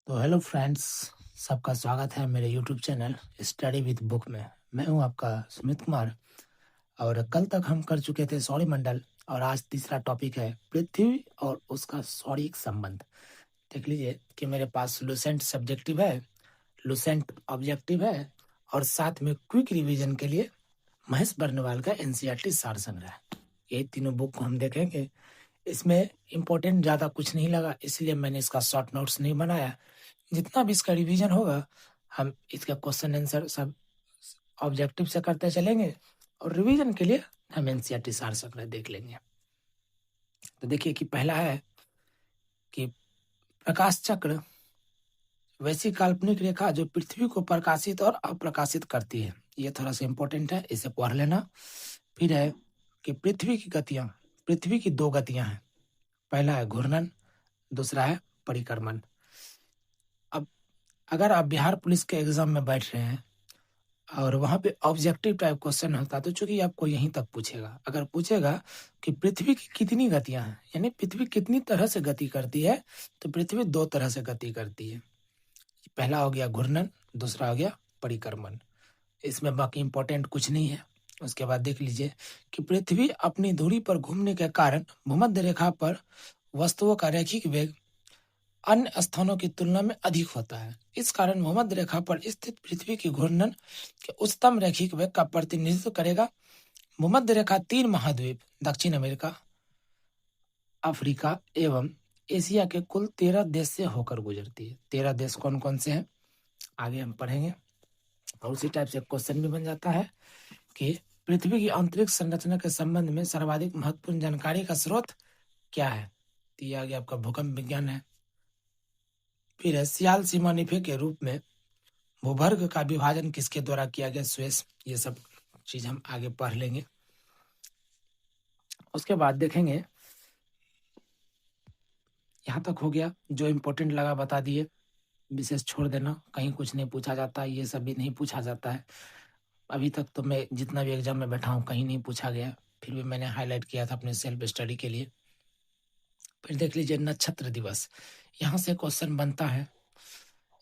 तो hello friends, सबका स्वागत है मेरे YouTube channel study with book में। मैं हूं आपका सुमित कुमार। और कल तक हम कर चुके थे सौरमंडल और आज तीसरा टॉपिक है पृथ्वी और उसका सौरिक संबंध। देख लीजिए कि मेरे पास लुसेंट सब्जेक्टिव है, लुसेंट ऑब्जेक्टिव है और साथ में क्विक रिवीजन के लिए महेश बर्नवाल का एनसीईआरटी सार संग्रह है। ये तीनों बुक को हम देखेंगे। इसमें इम्पोर्टेंट ज़्यादा कुछ नहीं लगा, इसलिए मैंने इसका शॉर्ट नोट्स नहीं बनाया। जितना भी इसका रिवीजन होगा हम इसका क्वेश्चन आंसर सब ऑब्जेक्टिव से करते चलेंगे और रिवीजन के लिए हम एनसीईआरटी सार संग्रह देख लेंगे। तो देखिए कि पहला है कि प्रकाश चक्र वैसी काल्पनिक रेखा जो पृथ्वी को प्रकाशित और अप्रकाशित करती है। ये थोड़ा सा इम्पोर्टेंट है, इसे पढ़ लेना। फिर है कि पृथ्वी की दो गतियां हैं। पहला है घूर्णन, दूसरा है परिक्रमण। अब अगर आप बिहार पुलिस के एग्जाम में बैठ रहे हैं और वहां पे ऑब्जेक्टिव टाइप क्वेश्चन होता तो चूंकि आपको यहीं तक पूछेगा, अगर पूछेगा कि पृथ्वी की कितनी गतियां हैं, यानी पृथ्वी कितनी तरह से गति करती है, तो पृथ्वी दो तरह से गति करती है। पहला हो गया घूर्णन, दूसरा हो गया परिक्रमण। इसमें बाकी इंपॉर्टेंट कुछ नहीं है। उसके बाद देख लीजिए कि पृथ्वी अपनी धुरी पर घूमने के कारण भूमध्य रेखा पर वस्तुओं का रैखिक वेग अन्य स्थानों की तुलना में अधिक होता है। इस कारण भूमध्य रेखा पर स्थित पृथ्वी की घूर्णन के उच्चतम रैखिक वेग का प्रतिनिधित्व करेगा। भूमध्य रेखा 3 महाद्वीप दक्षिण अमेरिका, अफ्रीका एवं एशिया के कुल 13 देश से होकर गुजरती है। 13 देश कौन कौन से हैं आगे हम पढ़ेंगे। और उसी टाइप से क्वेश्चन भी बन जाता है कि पृथ्वी की अंतरिक्ष संरचना के संबंध में सर्वाधिक महत्वपूर्ण जानकारी का स्रोत क्या है। तो ये आगे आपका भूकंप विज्ञान है। फिर है सियाल सीमानिफे के रूप में भूभर्ग का विभाजन किसके द्वारा किया गया, सुएज। ये सब चीज हम आगे पढ़ लेंगे। उसके बाद देखेंगे, यहाँ तक हो गया। जो इम्पोर्टेंट लगा बता दिए, विशेष छोड़ देना, कहीं कुछ नहीं पूछा जाता, ये सब भी नहीं पूछा जाता है। अभी तक तो मैं जितना भी एग्जाम में बैठा हूँ कहीं नहीं पूछा गया, फिर भी मैंने हाईलाइट किया था अपने सेल्फ स्टडी के लिए। फिर देख लीजिए नक्षत्र दिवस। यहाँ से क्वेश्चन बनता है,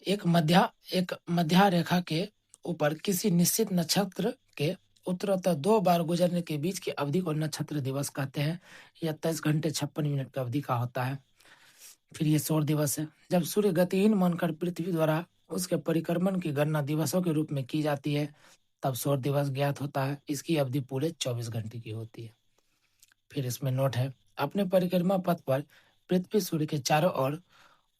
एक मध्य रेखा के ऊपर किसी निश्चित नक्षत्र के उत्तरोत्तर 2 बार गुजरने के बीच की अवधि को नक्षत्र दिवस कहते हैं। यह 23 घंटे 56 मिनट की अवधि का होता है। फिर ये सौर दिवस है, जब सूर्य गतिहीन मानकर पृथ्वी द्वारा उसके परिक्रमण की गणना दिवसों के रूप में की जाती है, तब सौर दिवस ज्ञात होता है। इसकी अवधि पूरे 24 घंटे की होती है। फिर इसमें नोट है, अपने परिक्रमा पथ पर पृथ्वी सूर्य के चारों ओर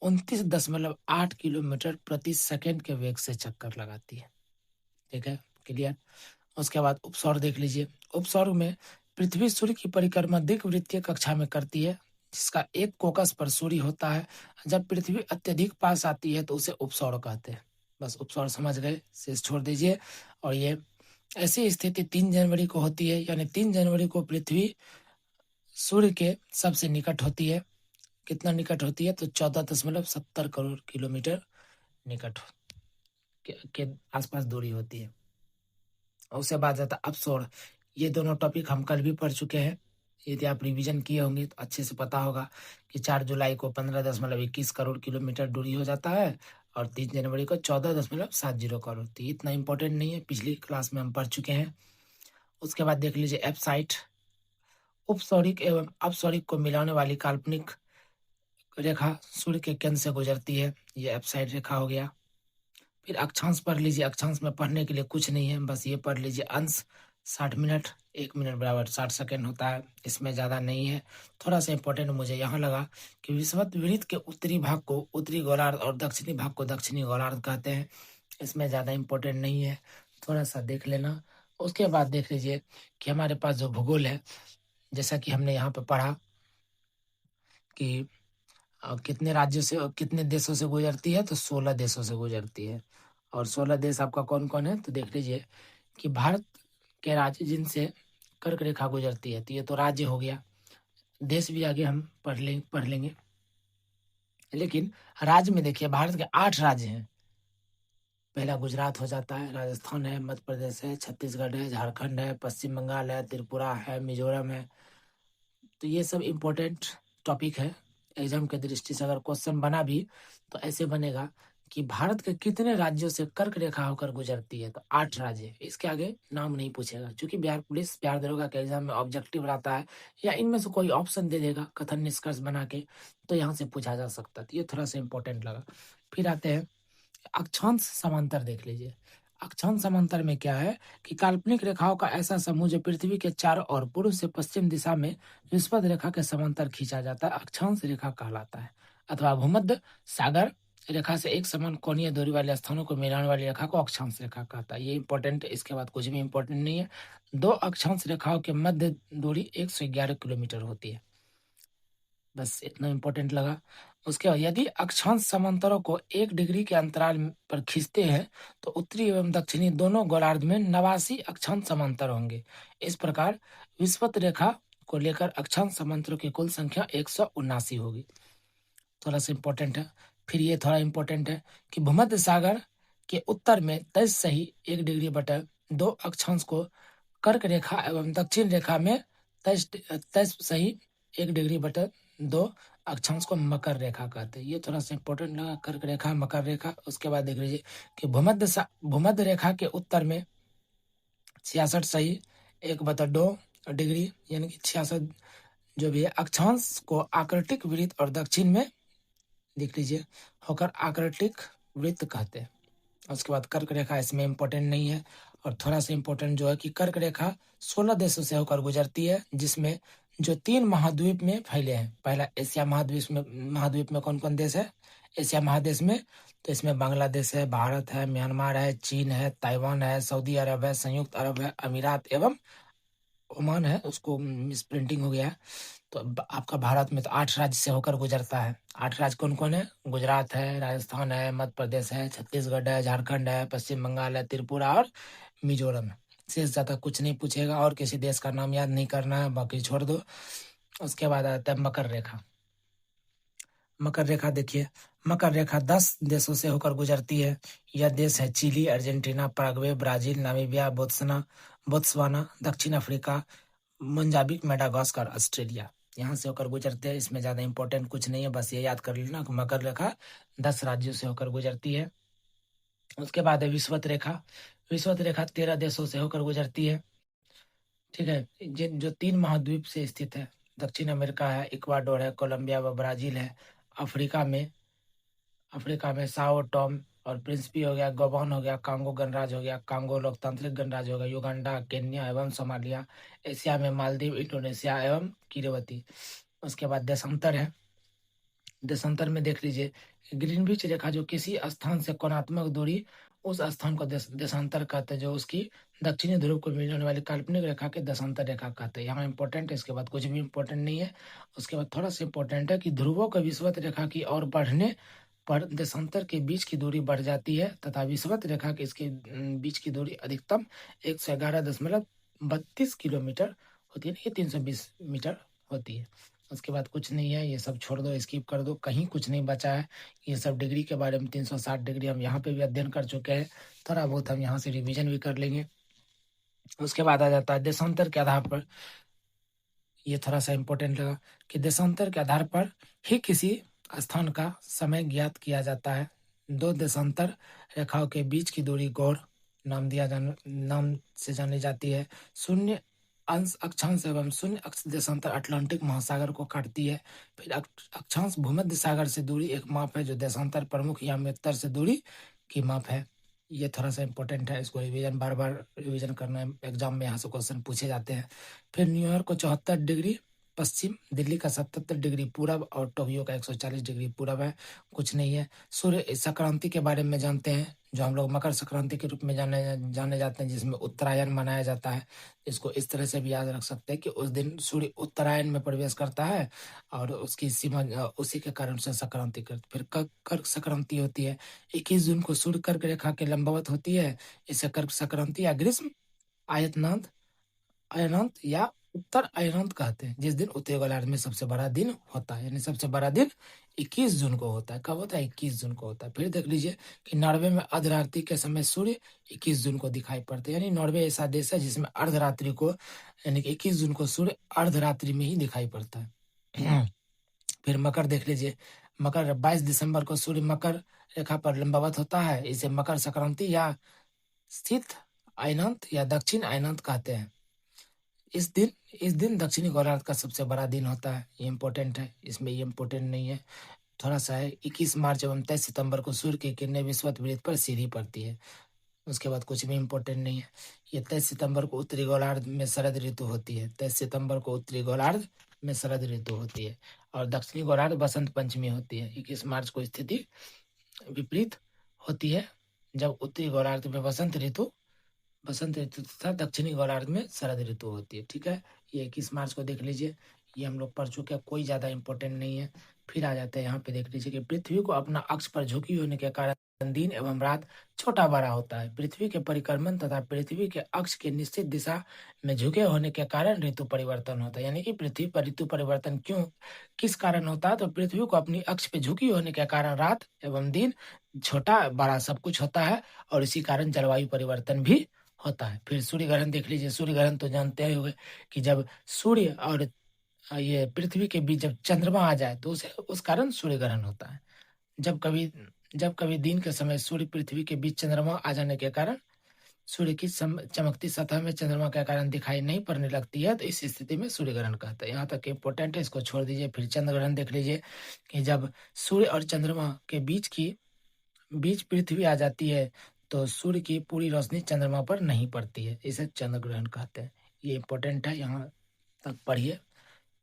29.8 किलोमीटर प्रति सेकंड के वेग से चक्कर लगाती है। ठीक है, क्लियर। उसके बाद उपसौर देख लीजिए। उपसौर में पृथ्वी सूर्य की परिक्रमा दीर्घवृत्तीय कक्षा में करती है, जिसका एक कोकस पर सूर्य होता है। जब पृथ्वी अत्यधिक पास आती है तो उसे उपसौर कहते हैं। बस उपसौर समझ गए, शेष छोड़ दीजिए। और ये ऐसी स्थिति 3 जनवरी को होती है, यानी 3 जनवरी को पृथ्वी सूर्य के सबसे निकट होती है। कितना निकट होती है, तो 14.70 करोड़ किलोमीटर निकट के आसपास दूरी होती है। और उसके बाद जाता अपसौर। ये दोनों टॉपिक हम कल भी पढ़ चुके हैं। यदि आप रिवीजन किए होंगे तो अच्छे से पता होगा कि 4 जुलाई को 15.21 करोड़ किलोमीटर दूरी हो जाता है और 3 जनवरी को 14.70 करोड़। तो इतना इंपॉर्टेंट नहीं है, पिछली क्लास में हम पढ़ चुके हैं। उसके बाद देख लीजिए एप्साइट। उपसौरिक एवं अपसौरिक को मिलाने वाली काल्पनिक रेखा सूर्य के केंद्र से गुजरती है, ये एप्साइड रेखा हो गया। फिर अक्षांश पढ़ लीजिए। अक्षांश में पढ़ने के लिए कुछ नहीं है, बस ये पढ़ लीजिए, अंश 60 मिनट, 1 मिनट बराबर 60 सेकंड होता है। इसमें ज़्यादा नहीं है। थोड़ा सा इंपॉर्टेंट मुझे यहाँ लगा कि विषुवत के उत्तरी भाग को उत्तरी गोलार्ध और दक्षिणी भाग को दक्षिणी गोलार्ध कहते हैं। इसमें ज़्यादा इंपॉर्टेंट नहीं है, थोड़ा सा देख लेना। उसके बाद देख लीजिए कि हमारे पास जो भूगोल है, जैसा कि हमने यहाँ पे पढ़ा कि कितने राज्यों से कितने देशों से गुजरती है, तो 16 देशों से गुजरती है। और 16 देश आपका कौन कौन है, तो देख लीजिए कि भारत के राज्य जिनसे कर्क रेखा गुजरती है, तो ये तो राज्य हो गया। देश भी आगे हम पढ़ लेंगे। लेकिन राज्य में देखिए भारत के 8 राज्य हैं। पहला गुजरात हो जाता है, राजस्थान है, मध्य प्रदेश है, छत्तीसगढ़ है, झारखंड है, पश्चिम बंगाल है, त्रिपुरा है, मिजोरम है। तो ये सब इम्पोर्टेंट टॉपिक है, एग्जाम के दृष्टि से अगर क्वेश्चन बना भी तो ऐसे बनेगा कि भारत के कितने राज्यों से कर्क रेखा होकर गुजरती है, तो 8 राज्य, इसके आगे नाम नहीं पूछेगा। क्योंकि बिहार पुलिस, बिहार दरोगा के एग्जाम में ऑब्जेक्टिव रहता है, या इनमें से कोई ऑप्शन दे देगा कथन निष्कर्ष बना के, तो यहाँ से पूछा जा सकता है। तो ये थोड़ा सा इंपॉर्टेंट लगा। फिर आते हैं अक्षांश समांतर, देख लीजिए। अक्षांश समांतर में क्या है कि काल्पनिक रेखाओं का ऐसा समूह जो पृथ्वी के चारों ओर पूर्व से पश्चिम दिशा में विस्पत रेखा के समांतर खींचा जाता है, अक्षांश रेखा कहलाता है। अथवा भूमध्य सागर रेखा से एक समान कोणीय दूरी वाले स्थानों को मिलाने वाली रेखा को अक्षांश रेखा कहता है। ये इंपॉर्टेंट है, इसके बाद कुछ भी इंपॉर्टेंट नहीं है। दो अक्षांश रेखाओं के मध्य दूरी 111 किलोमीटर होती है। बस इतना इंपॉर्टेंट लगा। उसके बाद यदि अक्षांश समांतरों को 1 डिग्री के अंतराल पर खींचते हैं तो उत्तरी एवं दक्षिणी दोनों गोलार्ध में 89 अक्षांश समांतर होंगे। इस प्रकार विस्पत रेखा को लेकर अक्षांश समांतरों की कुल संख्या 179 होगी। थोड़ा सा इंपॉर्टेंट है। फिर ये थोड़ा इंपॉर्टेंट है कि भूमध्य सागर के उत्तर में 23 सही 1 डिग्री बटा 2 अक्षांश को कर्क रेखा एवं दक्षिण रेखा में 23 सही 1 डिग्री बटा 2 अक्षांश को मकर रेखा कहते हैं। ये थोड़ा सा इंपॉर्टेंट लगा, कर्क रेखा, मकर रेखा। उसके बाद देख लीजिए कि भूमध्य रेखा के उत्तर में 66 सही 1/2 डिग्री यानी कि 66 जो भी है अक्षांश को आकृतिक वृत्त और दक्षिण में देख लीजिए होकर आकृतिक वृत्त कहते हैं। उसके बाद कर्क रेखा इसमें इंपॉर्टेंट नहीं है। और थोड़ा सा इंपॉर्टेंट जो है कि कर्क रेखा 16 देशों से होकर गुजरती है, जिसमें जो 3 महाद्वीप में फैले हैं। पहला एशिया महाद्वीप में कौन कौन देश है एशिया महादेश में, तो इसमें बांग्लादेश है, भारत है, म्यांमार है, चीन है, ताइवान है, सऊदी अरब है, संयुक्त अरब है, अमीरात एवं ओमान है। उसको मिस प्रिंटिंग हो गया है। तो आपका भारत में तो 8 राज्य से होकर गुजरता है। 8 राज्य कौन कौन है? गुजरात है, राजस्थान है, मध्य प्रदेश है, छत्तीसगढ़ है, झारखंड है, पश्चिम बंगाल है, त्रिपुरा और मिजोरम है। शेष ज्यादा कुछ नहीं पूछेगा और किसी देश का नाम याद नहीं करना है, बाकी छोड़ दो। उसके बाद आता है मकर रेखा। मकर रेखा देखिए, मकर रेखा 10 देशों से होकर गुजरती है। यह देश है Chile, Argentina, Paraguay, Brazil, Namibia, Botswana, दक्षिण अफ्रीका, मोजाम्बिक, मेडागास्कर, ऑस्ट्रेलिया। यहाँ से होकर गुजरते हैं। इसमें ज्यादा इंपॉर्टेंट कुछ नहीं है, बस ये याद कर लेना कि मकर रेखा 10 राज्यों से होकर गुजरती है। उसके बाद है विषुवत रेखा। विषुवत रेखा 13 देशों से होकर गुजरती है। ठीक है, जो 3 महाद्वीप से स्थित है। दक्षिण अमेरिका है, इक्वाडोर है, कोलंबिया व ब्राजील है। अफ्रीका में साओ टॉम और प्रिंसिपी हो गया, गबन हो गया, कांगो गणराज हो गया, कांगो लोकतांत्रिक गणराज्य हो गया, युगांडा, केन्या एवं सोमालिया। एशिया में मालदीव, इंडोनेशिया एवं किरवती। उसके बाद देशांतर है। देशांतर में देख लीजिए ग्रीनविच रेखा जो किसी स्थान से कोणात्मक दूरी उस स्थान को देशांतर कहते हैं, जो उसकी दक्षिणी ध्रुव को मिलने वाली काल्पनिक रेखा के देशांतर रेखा कहते हैं। यहाँ इंपॉर्टेंट है, इसके बाद कुछ भी इंपॉर्टेंट नहीं है। उसके बाद थोड़ा सा इंपॉर्टेंट है कि ध्रुवों के विषुवत रेखा की ओर बढ़ने पर देशांतर के बीच की दूरी बढ़ जाती है तथा विषुवत रेखा के इसके बीच की दूरी अधिकतम 111.32 किलोमीटर होती है, ये 320 मीटर होती है। उसके बाद कुछ नहीं है, ये सब छोड़ दो, स्किप कर दो, कहीं कुछ नहीं बचा है। ये सब डिग्री के बारे में 360 डिग्री हम यहाँ पे भी अध्ययन कर चुके हैं, थोड़ा बहुत हम यहाँ से रिवीजन भी कर लेंगे। उसके बाद आ जाता है देशांतर के आधार पर। ये थोड़ा सा इंपॉर्टेंट लगा कि देशांतर के आधार पर ही किसी स्थान का समय ज्ञात किया जाता है। 2 देशांतर रेखाओं के बीच की दूरी गौड़ नाम से जानी जाती है। शून्य अंश अक्षांश एवं शून्य अक्ष देशांतर अटलांटिक महासागर को काटती है। फिर अक्षांश भूमध्य सागर से दूरी एक माप है, जो देशांतर प्रमुख या उत्तर से दूरी की माप है। ये थोड़ा सा इंपॉर्टेंट है, इसको बार बार रिवीजन करना है, एग्जाम में यहाँ से क्वेश्चन पूछे जाते हैं। फिर न्यूयॉर्क को 74 डिग्री पश्चिम, दिल्ली का 77 डिग्री पूरब और टोक्यो का 140 डिग्री पूरब है। कुछ नहीं है। सूर्य संक्रांति के बारे में जानते हैं, जो हम लोग मकर संक्रांति के रूप में जाने जाते हैं, जिसमें उत्तरायण मनाया जाता है। इसको इस तरह से भी याद रख सकते हैं कि उस दिन सूर्य उत्तरायण में प्रवेश करता है और उसकी सीमा उसी के कारण से संक्रांति करती। फिर कर्क संक्रांति होती है, 21 जून को सूर्य कर्क रेखा के लंबवत होती है। इसे कर्क संक्रांति या ग्रीष्म अयनांत या उत्तर अयनांत कहते हैं, जिस दिन उत्तरी गोलार्ध में सबसे बड़ा दिन होता है। यानी सबसे बड़ा दिन 21 जून को होता है। कब होता है? 21 जून को होता है। फिर देख लीजिए कि नॉर्वे में अर्धरात्रि के समय सूर्य 21 जून को दिखाई पड़ते हैं। यानी नॉर्वे ऐसा देश है जिसमें अर्धरात्रि को यानी कि 21 जून को सूर्य अर्धरात्रि में ही दिखाई पड़ता है। फिर मकर देख लीजिए, मकर 22 दिसंबर को सूर्य मकर रेखा पर लंबवत होता है। इसे मकर संक्रांति या स्थित अयनांत या दक्षिण अयनांत कहते हैं। इस दिन दक्षिणी गोलार्ध का सबसे बड़ा दिन होता है। ये इम्पोर्टेंट है, इसमें ये इम्पोर्टेंट नहीं है, थोड़ा सा है। 21 मार्च एवं 23 सितंबर को सूर्य की किरणें विषुवत वृत्त पर सीधी पड़ती है। उसके बाद कुछ भी इम्पोर्टेंट नहीं है। ये 23 सितंबर को उत्तरी गोलार्ध में शरद ऋतु होती है। 23 सितंबर को उत्तरी गोलार्ध में शरद ऋतु होती है और दक्षिणी गोलार्ध बसंत पंचमी होती है। 21 मार्च को स्थिति विपरीत होती है, जब उत्तरी गोलार्ध में बसंत ऋतु तथा दक्षिणी गोलार्ध में शरद ऋतु होती है। ठीक है, ये 21 मार्च को देख लीजिए, ये हम लोग पढ़ चुके हैं, कोई ज्यादा इंपॉर्टेंट नहीं है। फिर आ जाते हैं यहाँ पे, देख लीजिए कि पृथ्वी को अपना अक्ष पर झुकी होने के कारण दिन एवं रात छोटा बड़ा होता है। पृथ्वी के परिक्रमण तथा पृथ्वी के अक्ष के निश्चित दिशा में झुके होने के कारण ऋतु परिवर्तन होता है। यानी कि पृथ्वी पर ऋतु परिवर्तन किस कारण होता है? तो पृथ्वी को अपनी अक्ष पे झुकी होने के कारण रात एवं दिन छोटा बड़ा सब कुछ होता है और इसी कारण जलवायु परिवर्तन भी होता है। फिर सूर्य ग्रहण देख लीजिए। सूर्य ग्रहण तो जानते ही होंगे कि जब सूर्य और ये पृथ्वी के बीच जब चंद्रमा आ जाए तो उस कारण सूर्य ग्रहण होता है। जब कभी दिन के समय सूर्य पृथ्वी के बीच चंद्रमा आ जाने के कारण सूर्य की चमकती सतह में चंद्रमा के कारण दिखाई नहीं पड़ने लगती है, तो इस स्थिति में सूर्य ग्रहण कहते हैं। यहाँ तक इम्पोर्टेंट है, इसको छोड़ दीजिए। फिर चंद्र ग्रहण देख लीजिए कि जब सूर्य और चंद्रमा के बीच पृथ्वी आ जाती है तो सूर्य की पूरी रोशनी चंद्रमा पर नहीं पड़ती है, इसे चंद्र ग्रहण कहते हैं। ये इम्पोर्टेंट है, यहाँ तक पढ़िए,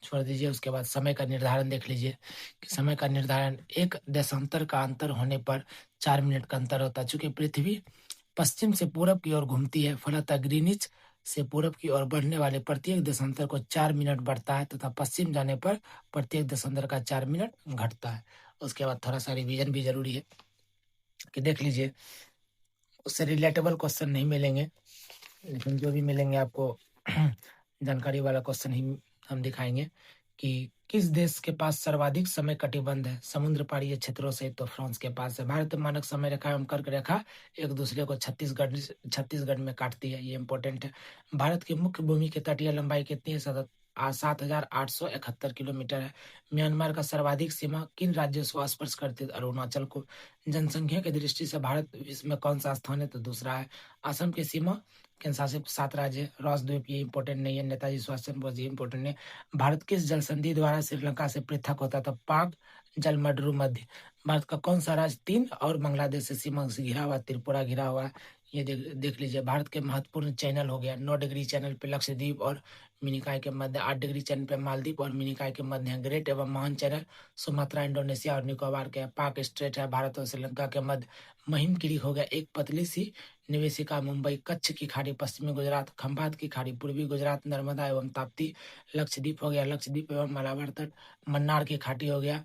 छोड़ दीजिए। उसके बाद समय का निर्धारण देख लीजिए कि समय का निर्धारण एक देशांतर का अंतर होने पर 4 मिनट का अंतर होता है। चूंकि पृथ्वी पश्चिम से पूरब की ओर घूमती है, फलतः ग्रीनिच से पूरब की ओर बढ़ने वाले प्रत्येक देशांतर को 4 मिनट बढ़ता है तथा पश्चिम जाने पर प्रत्येक देशांतर का 4 मिनट घटता है। उसके बाद थोड़ा सा रिवीजन भी जरूरी है कि देख लीजिए, उससे रिलेटेबल क्वेश्चन नहीं मिलेंगे, लेकिन जो भी मिलेंगे आपको जानकारी वाला क्वेश्चन ही हम दिखाएंगे कि किस देश के पास सर्वाधिक समय कटिबंध है समुद्र पारीय क्षेत्रों से? तो फ्रांस के पास है। भारत मानक समय रेखा एवं कर्क रेखा एक दूसरे को छत्तीसगढ़ में काटती है, ये इंपॉर्टेंट है। भारत की मुख्य भूमि की तटीय लंबाई कितनी है? 7,871 किलोमीटर है। म्यांमार का सर्वाधिक सीमा किन राज्यों से स्पर्श करती है? अरुणाचल को। जनसंख्या की दृष्टि से भारत विश्व में कौन सा स्थान है? तो दूसरा है। असम की सीमा केंद्र शासित 7 राज्य, रॉस द्वीप, ये इंपॉर्टेंट नहीं है। नेताजी सुभाष चंद्र बोस, ये इंपॉर्टेंट नहीं। भारत किस जल संधि द्वारा श्रीलंका से पृथक होता था? पाक जल मडरू मध्य। भारत का कौन सा राज्य 3 और बांग्लादेश से सीमा से घिरा हुआ? त्रिपुरा घिरा हुआ है, ये देख लीजिए। भारत के महत्वपूर्ण चैनल हो गया 9 डिग्री चैनल पे लक्षद्वीप और मिनिकॉय के मध्य, 8 डिग्री चैनल पे मालदीव और मिनिकॉय के मध्य है। ग्रेट एवं महान चैनल सुमात्रा, इंडोनेशिया और निकोबार के। पाक स्ट्रेट है भारत और श्रीलंका के मध्य। महिमगिरी हो गया एक पतली सी निवेशिका मुंबई। कच्छ की खाड़ी पश्चिमी गुजरात। खंभात की खाड़ी पूर्वी गुजरात। नर्मदा एवं ताप्ती लक्षद्वीप हो गया। लक्षद्वीप एवं मलाबार तट। मन्नार की खाड़ी हो गया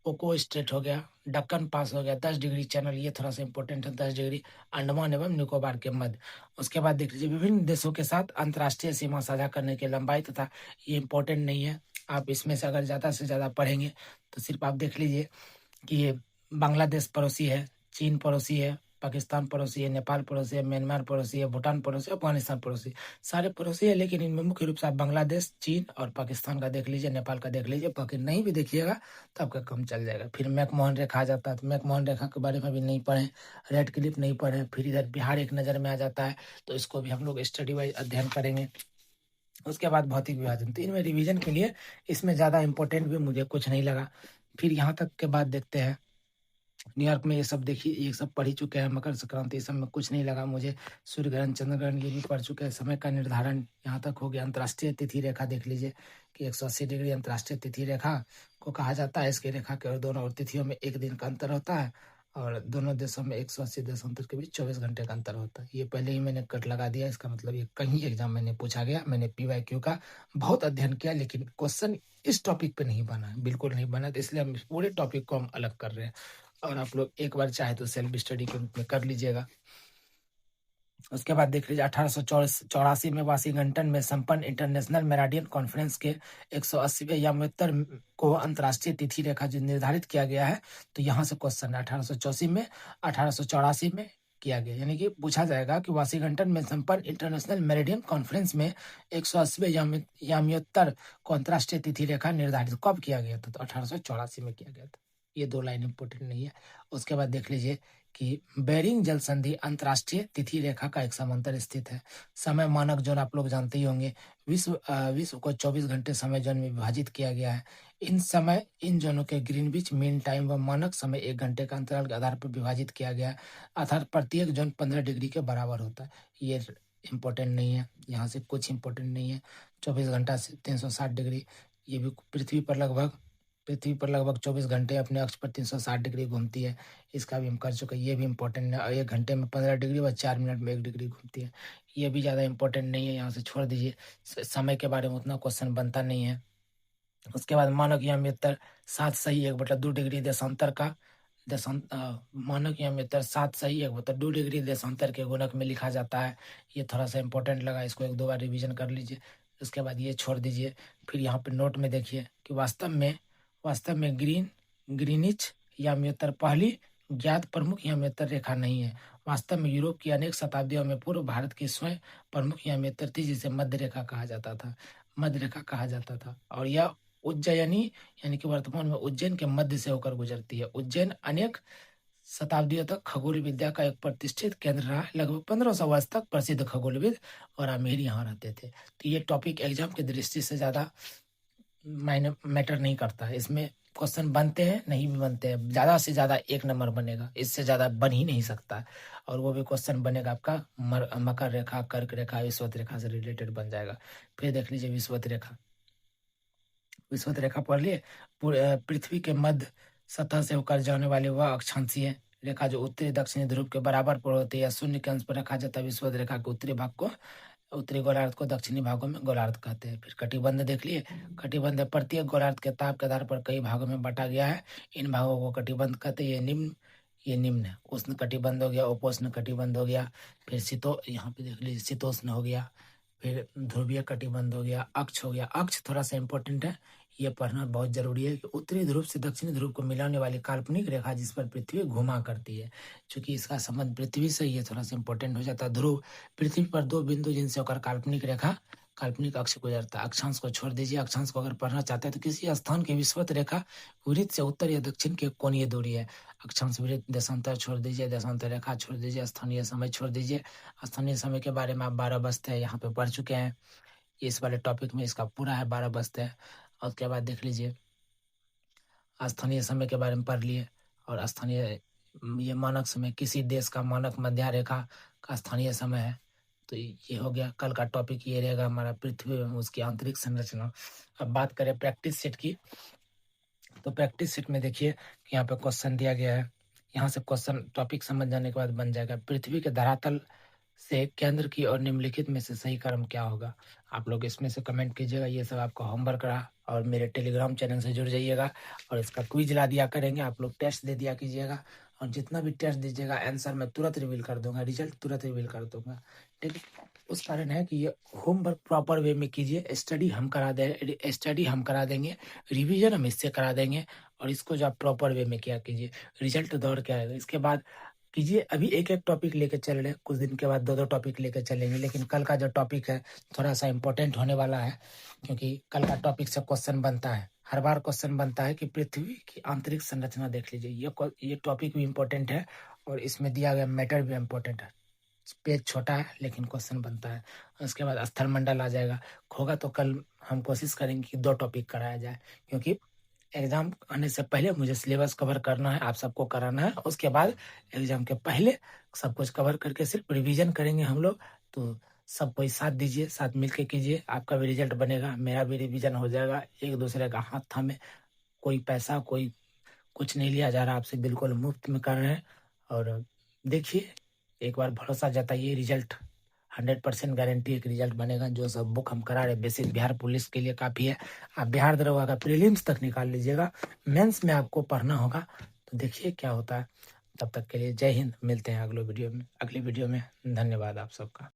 कोको स्ट्रेट हो गया। दक्कन पास हो गया। 10 डिग्री चैनल, ये थोड़ा सा इंपॉर्टेंट है। 10 डिग्री अंडमान एवं निकोबार के मध्य। उसके बाद देख लीजिए विभिन्न देशों के साथ अंतर्राष्ट्रीय सीमा साझा करने की लंबाई तथा, ये इंपॉर्टेंट नहीं है, आप इसमें से अगर ज्यादा से ज्यादा पढ़ेंगे तो सिर्फ आप देख लीजिए कि ये बांग्लादेश पड़ोसी है, चीन पड़ोसी है, पाकिस्तान पड़ोसी है, नेपाल पड़ोसी है, म्यांमार पड़ोसी है, भूटान पड़ोसी है, अफगानिस्तान पड़ोसी, सारे पड़ोसी है। लेकिन इनमें मुख्य रूप से आप बांग्लादेश, चीन और पाकिस्तान का देख लीजिए, नेपाल का देख लीजिए। बाकी नहीं भी देखिएगा तो आपका कम चल जाएगा। फिर मैकमोहन रेखा आ जाता है, तो मैकमोहन रेखा के बारे में भी नहीं पढ़े, रेड क्लिफ नहीं पढ़े। फिर इधर बिहार एक नजर में आ जाता है, तो इसको भी हम लोग स्टडी वाइज अध्ययन करेंगे। उसके बाद भौतिक विभाजन, तो इनमें रिवीजन के लिए इसमें ज्यादा इंपॉर्टेंट भी मुझे कुछ नहीं लगा। फिर यहाँ तक के बाद देखते हैं न्यूयॉर्क में, ये सब देखिए, ये सब पढ़ ही चुके हैं। मकर संक्रांति, सब में कुछ नहीं लगा मुझे। सूर्य ग्रहण, चंद्र ग्रहण, ये भी पढ़ चुके हैं। समय का निर्धारण यहाँ तक हो गया। अंतर्राष्ट्रीय तिथि रेखा देख लीजिए कि 180 डिग्री अंतर्राष्ट्रीय तिथि रेखा को कहा जाता है। इसकी रेखा के और दोनों और तिथियों में 1 दिन का अंतर होता है और दोनों देशों में 180 देशांतर के बीच 24 घंटे का अंतर होता है। ये पहले ही मैंने कट लगा दिया, इसका मतलब ये कहीं एग्जाम में नहीं पूछा गया। मैंने PYQ का बहुत अध्ययन किया, लेकिन क्वेश्चन इस टॉपिक पे नहीं बना है, बिल्कुल नहीं बना, तो इसलिए हम इस पूरे टॉपिक को हम अलग कर रहे हैं और आप लोग एक बार चाहे तो सेल्फ स्टडी के रूप में कर लीजिएगा। उसके बाद देख लीजिए 1884 में वाशिंगटन में संपन्न इंटरनेशनल मेराडियन कॉन्फ्रेंस के 180वें यामोत्तर को अंतर्राष्ट्रीय तिथि रेखा जो निर्धारित किया गया है, तो यहाँ से क्वेश्चन है 1884 में किया गया, यानी कि पूछा जाएगा कि वाशिंगटन में संपन्न इंटरनेशनल मेरिडियन कॉन्फ्रेंस में 180वें यामियोत्तर को अंतर्राष्ट्रीय तिथि रेखा निर्धारित कब किया गया था? तो 1884 में किया गया था। ये 2 लाइन इंपोर्टेंट नहीं है। उसके बाद देख लीजिए कि बेरिंग जल संधि अंतर्राष्ट्रीय तिथि रेखा का एक समांतर स्थित है। समय मानक जोन आप लोग जानते ही होंगे। विश्व को 24 घंटे समय जोन में विभाजित किया गया है। इन जोनों के ग्रीनविच मीन टाइम व मानक समय 1 घंटे का अंतराल के आधार पर विभाजित किया गया है, अर्थात प्रत्येक जोन 15 डिग्री के बराबर होता है। ये इम्पोर्टेंट नहीं है, यहाँ से कुछ इम्पोर्टेंट नहीं है। 24 घंटा से 360 डिग्री, ये भी पृथ्वी पर लगभग 24 घंटे अपने अक्ष पर 360 डिग्री घूमती है। इसका भी हम कर चुके हैं, ये भी इम्पोर्टेंट है। 1 घंटे में 15 डिग्री व 4 मिनट में 1 डिग्री घूमती है। ये भी ज़्यादा इम्पोर्टेंट नहीं है, यहाँ से छोड़ दीजिए। समय के बारे में उतना क्वेश्चन बनता नहीं है। उसके बाद मानक यामियोत्तर 7 सही 1/2 डिग्री देशांतर का मानक यामियोत्तर 7 सही 1/2 डिग्री देशांतर के गुणक में लिखा जाता है। ये थोड़ा सा इंपॉर्टेंट लगा, इसको 1-2 बार रिवीजन कर लीजिए। उसके बाद ये छोड़ दीजिए। फिर यहाँ पे नोट में देखिए कि वास्तव में ग्रीनिच यामियोत्तर पहली ज्ञात प्रमुख यामियोत्तर रेखा नहीं है। वास्तव में यूरोप की अनेक शताब्दियों में पूर्व भारत की स्वयं प्रमुख यामियोत्तर थी, जिसे मध्य रेखा कहा जाता था। और यह उज्जयिनी यानी कि वर्तमान में उज्जैन के मध्य से होकर गुजरती है। उज्जैन अनेक शताब्दियों तक खगोल विद्या का एक प्रतिष्ठित केंद्र रहा। लगभग 1500 वर्ष तक प्रसिद्ध खगोलविद और आमेर यहाँ रहते थे। तो ये टॉपिक एग्जाम की दृष्टि से ज्यादा मैटर नहीं करता है। इसमें क्वेश्चन बनते हैं, नहीं भी बनते हैं, ज्यादा से ज्यादा 1 नंबर बनेगा, इससे ज्यादा बन ही नहीं सकता। और वो भी क्वेश्चन बनेगा आपका मकर रेखा, कर्क रेखा, विषुवत रेखा से रिलेटेड बन जाएगा। फिर देख लीजिए विषुवत रेखा पढ़ लिए। पृथ्वी के मध्य सतह से होकर जाने वाली वह अक्षांशीय रेखा जो उत्तरी दक्षिणी ध्रुव के बराबर पर होती है या शून्य के अंश पर रखा जाता है। विषुवत रेखा के उत्तरी गोलार्ध को दक्षिणी भागों में गोलार्ध कहते हैं। फिर कटिबंध देख लिए। कटिबंध प्रत्येक गोलार्ध के ताप के आधार पर कई भागों में बांटा गया है। इन भागों को कटिबंध कहते हैं। ये निम्न है। उष्ण कटिबंध हो गया, उपोष्ण कटिबंध हो गया, फिर यहाँ पे देख लीजिए शीतोष्ण हो गया, फिर ध्रुवीय कटिबंध हो गया, अक्ष हो गया। अक्ष थोड़ा सा इंपॉर्टेंट है, ये पढ़ना बहुत जरूरी है कि उत्तरी ध्रुव से दक्षिणी ध्रुव को मिलाने वाली काल्पनिक रेखा जिस पर पृथ्वी घुमा करती है। चूंकि इसका संबंध पृथ्वी से ये थोड़ा सा इंपॉर्टेंट हो जाता है। ध्रुव पृथ्वी पर 2 बिंदु जिनसे होकर काल्पनिक अक्ष गुजरता है। अक्षांश को छोड़ दीजिए। अक्षांश को अगर पढ़ना चाहते हैं तो किसी स्थान की विषुवत रेखा वृत्त से उत्तर या दक्षिण के कोणीय दूरी है। अक्षांश वृत्त देशांतर छोड़ दीजिए, देशांतर रेखा छोड़ दीजिए, स्थानीय समय छोड़ दीजिए। स्थानीय समय के बारे में आप 12 बजते यहाँ पे पढ़ चुके हैं। इस वाले टॉपिक में इसका पूरा है 12 बजते हैं। और उसके बाद देख लीजिए स्थानीय समय के बारे में पढ़ लिए। और स्थानीय ये मानक समय किसी देश का मानक मध्य रेखा का स्थानीय समय है। तो ये हो गया। कल का टॉपिक ये रहेगा हमारा पृथ्वी में उसकी आंतरिक संरचना। अब बात करें प्रैक्टिस सेट की, तो प्रैक्टिस सेट में देखिए कि यहाँ पे क्वेश्चन दिया गया है। यहाँ से क्वेश्चन टॉपिक समझ जाने के बाद बन जाएगा। पृथ्वी के धरातल से केंद्र की और निम्नलिखित में से सही क्रम क्या होगा? आप लोग इसमें से कमेंट कीजिएगा। ये सब आपका होमवर्क रहा। और मेरे टेलीग्राम चैनल से जुड़ जाइएगा और इसका क्विज ला दिया करेंगे। आप लोग टेस्ट दे दिया कीजिएगा और जितना भी टेस्ट दीजिएगा आंसर मैं तुरंत रिवील कर दूंगा, रिजल्ट तुरंत रिवील कर दूंगा। ठीक है, उस कारण है कि ये होमवर्क प्रॉपर वे में कीजिए। स्टडी हम करा देंगे, रिवीजन हम इससे करा देंगे। और इसको जो आप प्रॉपर वे में किया कीजिए, रिजल्ट दौड़ के आएगा। इसके बाद कीजिए। अभी एक टॉपिक लेके चल रहे, कुछ दिन के बाद 2 टॉपिक लेके चलेंगे। लेकिन कल का जो टॉपिक है थोड़ा सा इंपॉर्टेंट होने वाला है, क्योंकि कल का टॉपिक से क्वेश्चन बनता है। हर बार क्वेश्चन बनता है कि पृथ्वी की आंतरिक संरचना देख लीजिए। ये टॉपिक भी इम्पोर्टेंट है और इसमें दिया गया मैटर भी इम्पोर्टेंट है। पेज छोटा है लेकिन क्वेश्चन बनता है। उसके बाद स्थल मंडल आ जाएगा। होगा तो कल हम कोशिश करेंगे कि 2 टॉपिक कराया जाए, क्योंकि एग्जाम आने से पहले मुझे सिलेबस कवर करना है, आप सबको कराना है। उसके बाद एग्जाम के पहले सब कुछ कवर करके सिर्फ रिवीजन करेंगे हम लोग। तो सब कोई साथ दीजिए, साथ मिलके कीजिए। आपका भी रिजल्ट बनेगा, मेरा भी रिवीजन हो जाएगा। एक दूसरे का हाथ थामे। कोई पैसा कोई कुछ नहीं लिया जा रहा, आपसे बिल्कुल मुफ्त में कर रहे हैं। और देखिए, एक बार भरोसा जताइए, रिजल्ट 100% गारंटी एक रिजल्ट बनेगा। जो सब बुक हम करा रहे बेसिक बिहार पुलिस के लिए काफी है। आप बिहार दरोगा का प्रीलिम्स तक निकाल लीजिएगा, मेंस में आपको पढ़ना होगा। तो देखिए क्या होता है। तब तक के लिए जय हिंद। मिलते हैं अगले वीडियो में। धन्यवाद आप सबका।